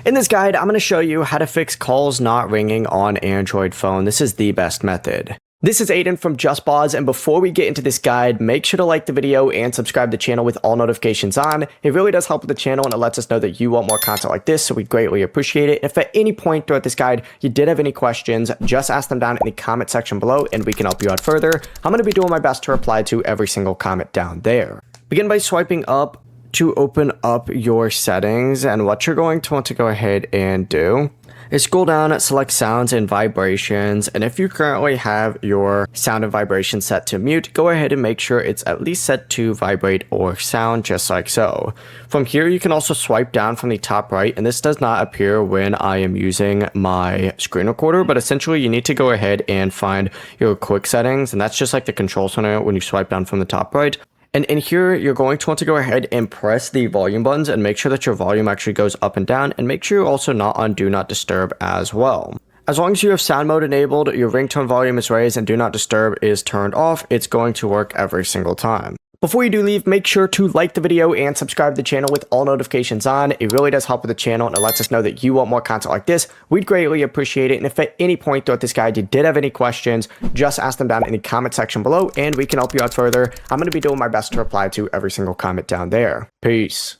In this guide, I'm going to show you how to fix calls not ringing on Android phone. This is the best method. This is Aiden from JustBoz, and before we get into this guide, make sure to like the video and subscribe to the channel with all notifications on. It really does help with the channel, and it lets us know that you want more content like this, so we greatly appreciate it. If at any point throughout this guide you did have any questions, just ask them down in the comment section below, and we can help you out further. I'm going to be doing my best to reply to every single comment down there. Begin by swiping up to open up your settings, and what you're going to want to go ahead and do is scroll down, select sounds and vibrations, and if you currently have your sound and vibration set to mute, go ahead and make sure it's at least set to vibrate or sound, just like so. From here, you can also swipe down from the top right, and this does not appear when I am using my screen recorder, but essentially you need to go ahead and find your quick settings, and that's just like the control center when you swipe down from the top right. And in here, you're going to want to go ahead and press the volume buttons and make sure that your volume actually goes up and down, and make sure you're also not on Do Not Disturb as well. As long as you have sound mode enabled, your ringtone volume is raised, and Do Not Disturb is turned off, it's going to work every single time. Before you do leave, make sure to like the video and subscribe to the channel with all notifications on. It really does help with the channel, and it lets us know that you want more content like this. We'd greatly appreciate it. And if at any point throughout this guide you did have any questions, just ask them down in the comment section below, and we can help you out further. I'm going to be doing my best to reply to every single comment down there. Peace.